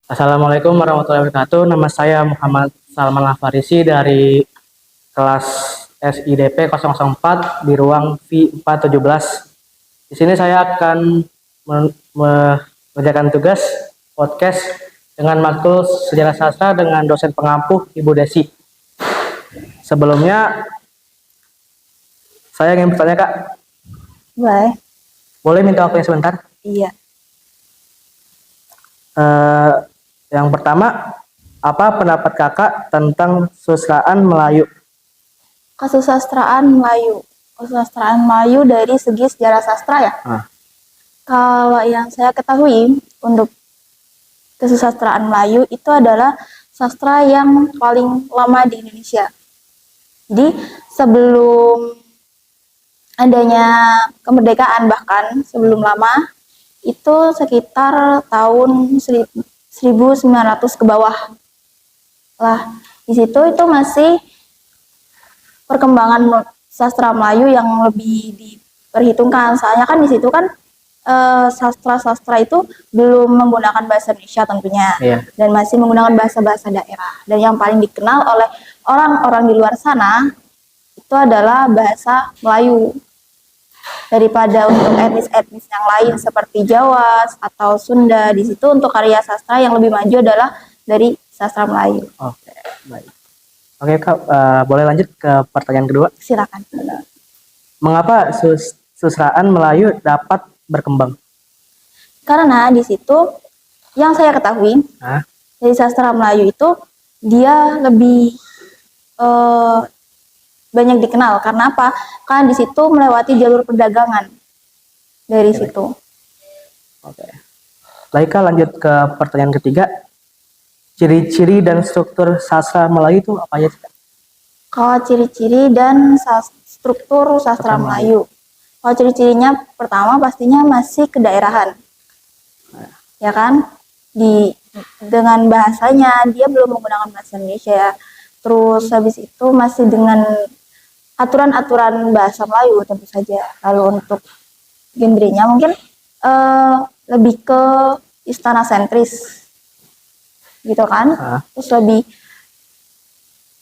Assalamualaikum warahmatullahi wabarakatuh. Nama saya Muhammad Salman Lafarisi dari kelas SIDP 004 di ruang V417. Di sini saya akan mengerjakan tugas podcast dengan matkul sejarah sastra dengan dosen pengampu Ibu Desi. Sebelumnya saya ingin bertanya, Kak. Baik. Boleh minta waktunya sebentar? Iya. Yang pertama, apa pendapat Kakak tentang kesusastraan Melayu? Kesusastraan Melayu. Kesusastraan Melayu dari segi sejarah sastra ya. Kalau yang saya ketahui untuk kesusastraan Melayu itu adalah sastra yang paling lama di Indonesia. Jadi sebelum adanya kemerdekaan, bahkan sebelum lama, itu sekitar tahun 1900 ke bawah lah. Di situ itu masih perkembangan sastra Melayu yang lebih diperhitungkan. Soalnya kan di situ kan sastra-sastra itu belum menggunakan bahasa Indonesia tentunya, dan masih menggunakan bahasa-bahasa daerah. Dan yang paling dikenal oleh orang-orang di luar sana itu adalah bahasa Melayu. Daripada untuk etnis-etnis yang lain seperti Jawa atau Sunda, di situ untuk karya sastra yang lebih maju adalah dari sastra Melayu. Oke, baik. Oke, Kak, boleh lanjut ke pertanyaan kedua? Silakan. Mengapa kesusastraan Melayu dapat berkembang? Karena di situ yang saya ketahui dari sastra Melayu itu dia lebih banyak dikenal. Karena apa? Kan di situ melewati jalur perdagangan dari situ. Oke. Baik, Kak, lanjut ke pertanyaan ketiga. Ciri-ciri dan struktur sastra Melayu itu apa aja? Kalau ciri-ciri dan struktur sastra Melayu. Kalau ciri-cirinya pertama pastinya masih kedaerahan. Ya kan? Dengan bahasanya dia belum menggunakan bahasa Indonesia. Terus habis itu masih dengan aturan-aturan bahasa Melayu tentu saja. Lalu untuk genrenya mungkin lebih ke istana sentris gitu kan. Terus lebih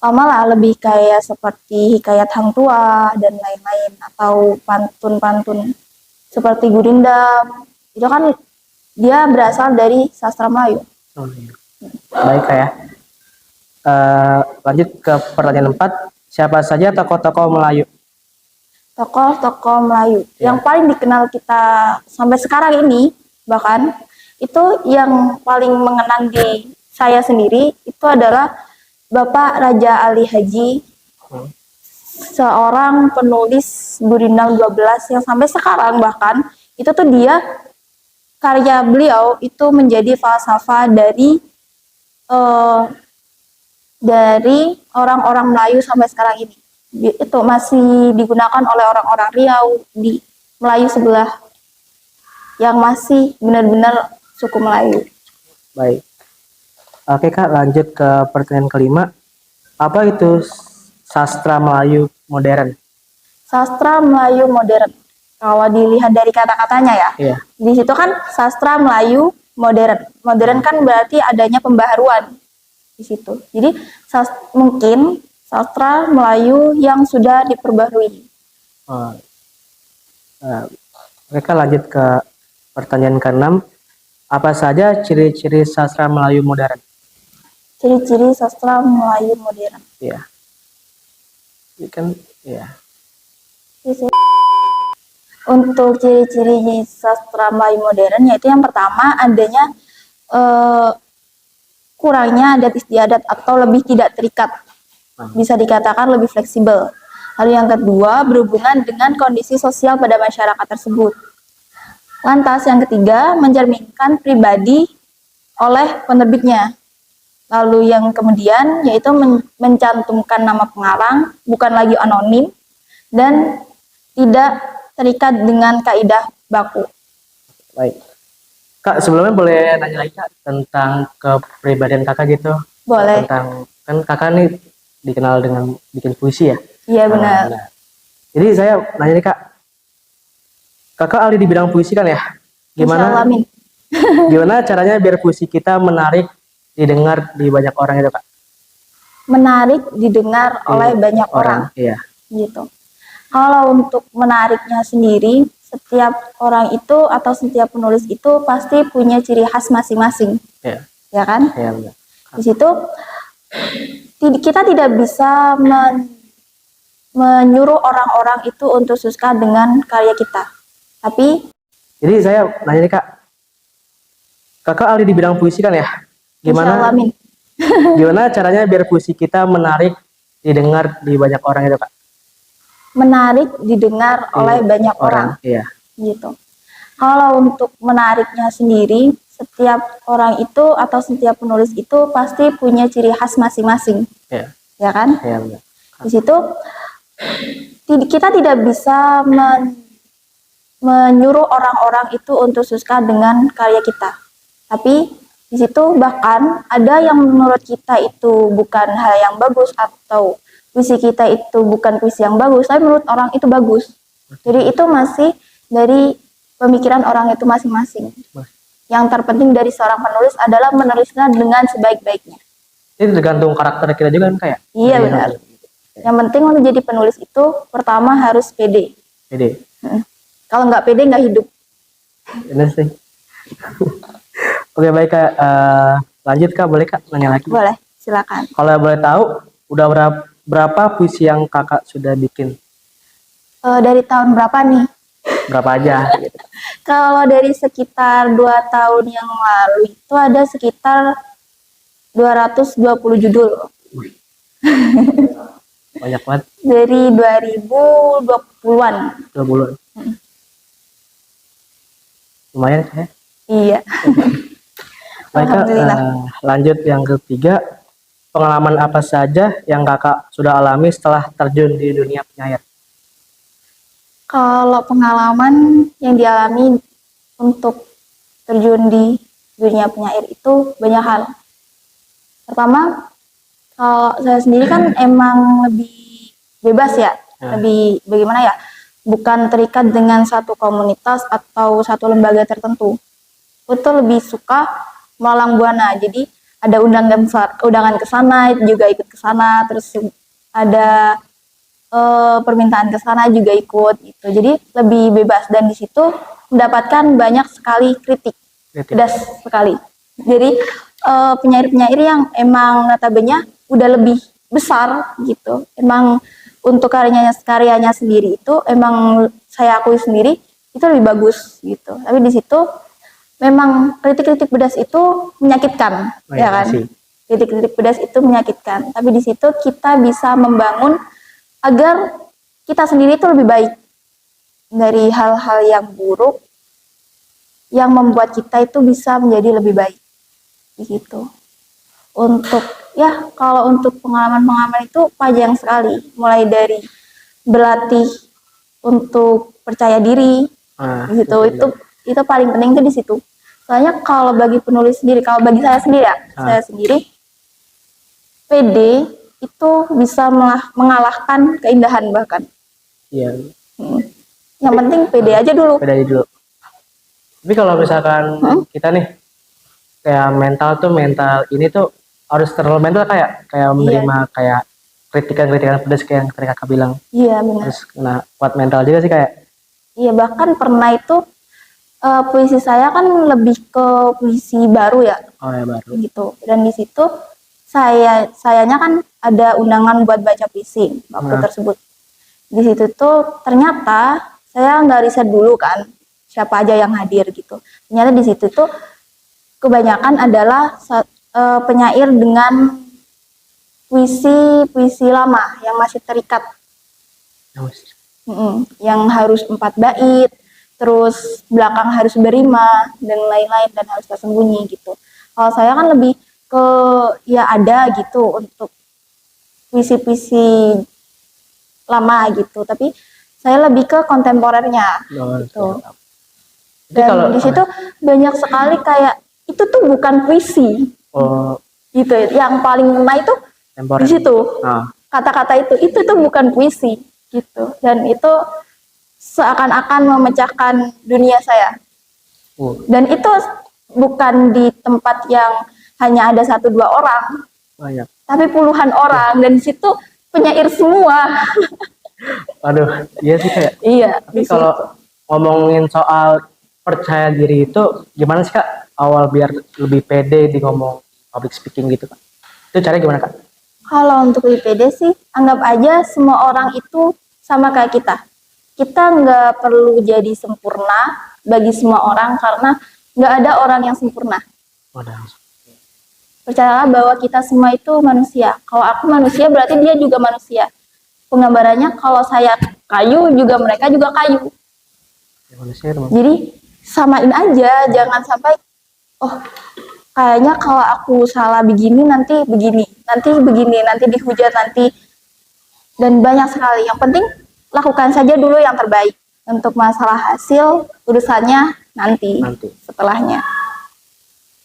lama lah, lebih kayak seperti hikayat Hang Tua dan lain-lain, atau pantun-pantun seperti Gurindam. Itu kan dia berasal dari sastra Melayu. Baik, Kak, ya. Lanjut ke pertanyaan 4. Siapa saja tokoh-tokoh Melayu? Tokoh-tokoh Melayu yang paling dikenal kita sampai sekarang ini, bahkan itu yang paling mengenang di saya sendiri itu adalah Bapak Raja Ali Haji, seorang penulis Gurindam 12 yang sampai sekarang bahkan itu tuh dia karya beliau itu menjadi falsafah dari orang-orang Melayu sampai sekarang ini. Itu masih digunakan oleh orang-orang Riau di Melayu sebelah yang masih benar-benar suku Melayu. Baik. Oke, Kak, lanjut ke pertanyaan kelima. Apa itu sastra Melayu modern? Sastra Melayu modern. Kalau dilihat dari kata-katanya ya. Iya. Di situ kan sastra Melayu modern. Modern kan berarti adanya pembaharuan di situ. Jadi mungkin sastra Melayu yang sudah diperbarui. Mereka lanjut ke pertanyaan ke-6. Apa saja ciri-ciri sastra Melayu modern? Ciri-ciri sastra Melayu modern. Iya. Ini kan, iya. Untuk ciri-ciri sastra Melayu modern, yaitu yang pertama adanya kurangnya adat istiadat atau lebih tidak terikat, bisa dikatakan lebih fleksibel. Lalu yang kedua berhubungan dengan kondisi sosial pada masyarakat tersebut. Lantas yang ketiga mencerminkan pribadi oleh penerbitnya. Lalu yang kemudian yaitu mencantumkan nama pengarang, bukan lagi anonim, dan tidak terikat dengan kaidah baku. Baik. Kak, sebelumnya boleh nanya lagi, Kak, tentang kepribadian Kakak gitu? Boleh. Tentang, kan Kakak nih dikenal dengan bikin puisi ya? Iya, benar. Jadi saya nanya nih, Kak. Kakak ahli di bidang puisi kan ya? Gimana? Amin. Gimana caranya biar puisi kita menarik didengar di banyak orang itu, Kak? Menarik didengar oleh banyak orang Iya. gitu. Kalau untuk menariknya sendiri, setiap orang itu atau setiap penulis itu pasti punya ciri khas masing-masing, Iya. ya kan? Iya, benar. Di situ kita tidak bisa menyuruh orang-orang itu untuk suka dengan karya kita. Tapi Jadi saya nanya nih, Kak. Kakak ahli di bidang puisi kan ya? insya Allah, Gimana amin. gimana caranya biar puisi kita menarik didengar di banyak orang itu, Kak? Menarik didengar oleh banyak orang Iya. gitu. Kalau untuk menariknya sendiri, setiap orang itu atau setiap penulis itu pasti punya ciri khas masing-masing, Iya. ya kan? Iya, benar. Di situ kita tidak bisa menyuruh orang-orang itu untuk suka dengan karya kita. Tapi di situ bahkan ada yang menurut kita itu bukan hal yang bagus atau puisi kita itu bukan puisi yang bagus, tapi menurut orang itu bagus. Jadi itu masih dari pemikiran orang itu masing-masing. Yang terpenting dari seorang penulis adalah menulisnya dengan sebaik-baiknya. Ini tergantung karakter kita juga kan, kayak. Iya, benar. Yang penting untuk jadi penulis itu pertama harus pede. Pede. Kalau nggak pede nggak hidup. Benar sih. Oke, baik, Kak. Lanjut, Kak. Boleh, Kak, nanya lagi? Boleh, silakan. Kalau boleh tahu, udah berapa puisi yang Kakak sudah bikin? Dari tahun berapa nih? Berapa aja? Gitu. Kalau dari sekitar 2 tahun yang lalu itu ada sekitar 220 judul. Banyak banget. Dari 2020-an. 20. Lumayan, ya. Iya. Baik, Kak. Alhamdulillah. Lanjut yang ketiga. Pengalaman apa saja yang Kakak sudah alami setelah terjun di dunia penyair? Kalau pengalaman yang dialami untuk terjun di dunia penyair itu banyak hal. Pertama, kalau saya sendiri kan emang lebih bebas ya, lebih bagaimana ya, bukan terikat dengan satu komunitas atau satu lembaga tertentu. Itu lebih suka melalang buana, jadi ada undangan ke sana juga ikut ke sana, terus ada permintaan ke sana juga ikut gitu. Jadi lebih bebas dan di situ mendapatkan banyak sekali kritik. Pedas sekali. Jadi penyair-penyair yang emang notabene udah lebih besar gitu. Emang untuk karyanya sendiri itu emang saya akui sendiri itu lebih bagus gitu. Tapi di situ memang kritik-kritik pedas itu menyakitkan, ya kan? Kritik-kritik pedas itu menyakitkan. Tapi di situ kita bisa membangun agar kita sendiri itu lebih baik dari hal-hal yang buruk yang membuat kita itu bisa menjadi lebih baik gitu. Untuk ya kalau untuk pengalaman-pengalaman itu panjang sekali, mulai dari berlatih untuk percaya diri gitu. Itu paling penting itu di situ. Soalnya kalau bagi penulis sendiri, kalau bagi saya sendiri ya, saya sendiri PD itu bisa mengalahkan keindahan bahkan. Iya. Yang penting pede aja dulu. Pede aja dulu. Tapi kalau misalkan kita nih kayak mental ini tuh harus terlalu mental kayak menerima kayak kritikan pedas kayak yang tadi Kakak bilang. Iya, benar. Terus kena kuat mental juga sih kayak. Iya, bahkan pernah itu puisi saya kan lebih ke puisi baru ya. Oh ya, baru. Gitu. Dan di situ sayanya kan ada undangan buat baca puisi waktu tersebut. Di situ tuh ternyata saya nggak riset dulu kan siapa aja yang hadir gitu. Ternyata di situ tuh kebanyakan adalah penyair dengan puisi lama yang masih terikat, yang harus 4 bait, terus belakang harus berima dan lain-lain dan harus tersembunyi gitu. Kalau saya kan lebih ke ya ada gitu untuk puisi-puisi lama gitu, tapi saya lebih ke kontemporernya gitu. Dan di situ banyak sekali kayak itu tuh bukan puisi gitu. Yang paling ngena itu di situ kata-kata itu tuh bukan puisi gitu, dan itu seakan-akan memecahkan dunia saya. Dan itu bukan di tempat yang hanya ada 1-2 orang, Banyak. tapi puluhan orang, dan di situ penyair semua. Aduh, iya sih kayak. Iya, Tapi di kalau situ. ngomongin soal percaya diri itu gimana sih Kak? Awal biar lebih pede di ngomong public speaking gitu Kak. Itu caranya gimana Kak? Kalau untuk IPD sih, anggap aja semua orang itu sama kayak kita. Kita nggak perlu jadi sempurna bagi semua orang karena nggak ada orang yang sempurna. Waduh. Percayalah bahwa kita semua itu manusia. Kalau aku manusia berarti dia juga manusia. Penggambarannya kalau saya kayu juga mereka juga kayu. Gimana sih teman? Jadi samain aja, jangan sampai oh kayaknya kalau aku salah begini nanti begini, nanti dihujat nanti, dan banyak sekali. Yang penting lakukan saja dulu yang terbaik. Untuk masalah hasil urusannya nanti Nanti. setelahnya.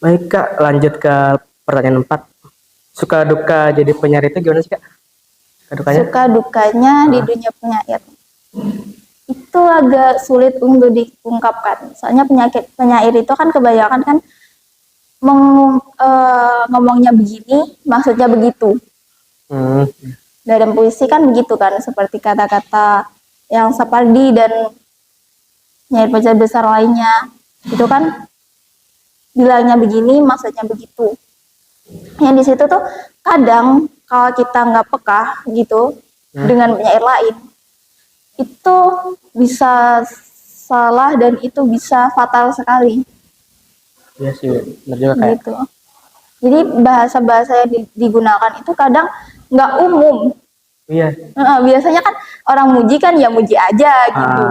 Baik Kak, lanjut ke pertanyaan 4. Suka duka jadi penyair itu gimana sih Kak? Suka dukanya? Suka dukanya di dunia penyair itu agak sulit untuk diungkapkan. Soalnya penyair itu kan kebanyakan kan ngomongnya begini, maksudnya begitu. Hmm. Dalam puisi kan begitu kan, seperti kata-kata yang Sapardi dan penyair-penyair besar lainnya. Itu kan bilangnya begini, maksudnya begitu. Yang di situ tuh kadang kalau kita nggak peka gitu dengan penyair lain, itu bisa salah dan itu bisa fatal sekali. Iya sih, benar juga kayak. Gitu. Jadi bahasa-bahasa yang digunakan itu kadang nggak umum. Iya. Biasanya kan orang muji kan ya muji aja gitu.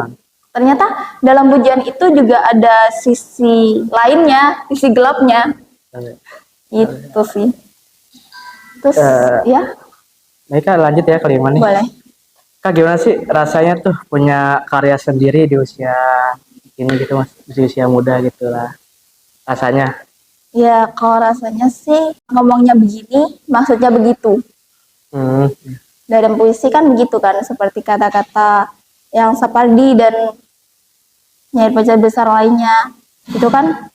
Ternyata dalam pujian itu juga ada sisi lainnya, sisi gelapnya. Gitu sih. Terus ya, Baik Kak, lanjut ya kelima nih. boleh. Kak gimana sih rasanya tuh punya karya sendiri di usia ini gitu Mas, di usia muda gitu lah. Rasanya. Ya kalau rasanya sih ngomongnya begini, maksudnya begitu. Dalam puisi kan begitu kan, seperti kata-kata yang Sapardi dan penyair-penyair besar lainnya. Itu kan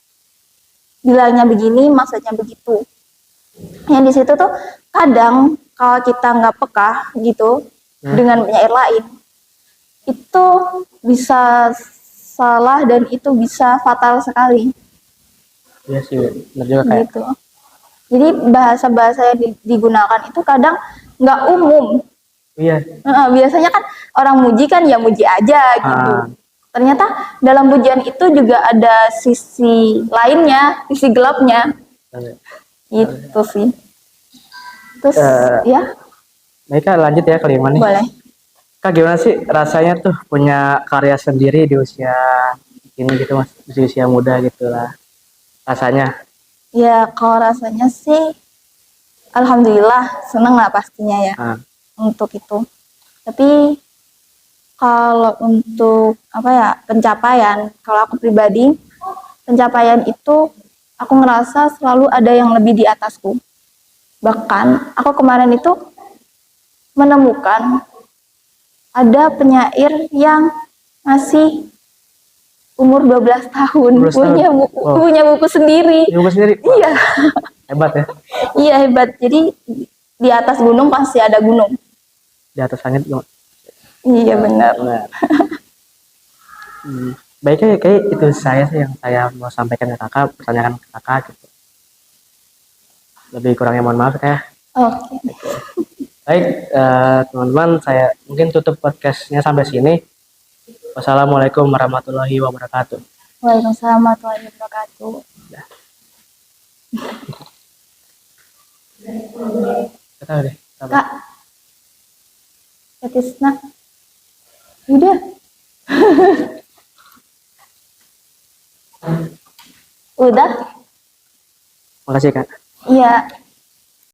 bilangnya begini, maksudnya begitu. Yang di situ tuh kadang kalau kita nggak peka gitu dengan penyair lain, itu bisa salah dan itu bisa fatal sekali. Iya sih, benar juga kayak. Gitu. Jadi bahasa-bahasa yang digunakan itu kadang nggak umum. Iya. Biasanya kan orang muji kan ya muji aja gitu. Ternyata dalam pujian itu juga ada sisi lainnya, sisi gelapnya. Gitu sih. Terus ya, Baik Kak, lanjut ya kelima nih. boleh. Kak gimana sih rasanya tuh punya karya sendiri di usia ini gitu Mas, di usia muda gitu lah. Rasanya. Ya kalau rasanya sih alhamdulillah seneng lah pastinya ya untuk itu. Tapi kalau untuk apa ya pencapaian, kalau aku pribadi pencapaian itu aku ngerasa selalu ada yang lebih di atasku. Bahkan aku kemarin itu menemukan ada penyair yang masih umur 12 tahun 12 tahun. punya buku sendiri. Buku sendiri. Iya. Hebat ya. Iya hebat. Jadi di atas gunung pasti ada gunung. Di atas langit. Iya benar. Baiknya kayak itu saya sih yang saya mau sampaikan ke kakak, pertanyakan ke kakak gitu. Lebih kurangnya mohon maaf ya. Oke. Baik teman-teman, saya mungkin tutup podcastnya sampai sini. Wassalamualaikum warahmatullahi wabarakatuh. Waalaikumsalam warahmatullahi wabarakatuh. Kita deh. Kak, Tisna, udah. Udah? Makasih Kak. Iya.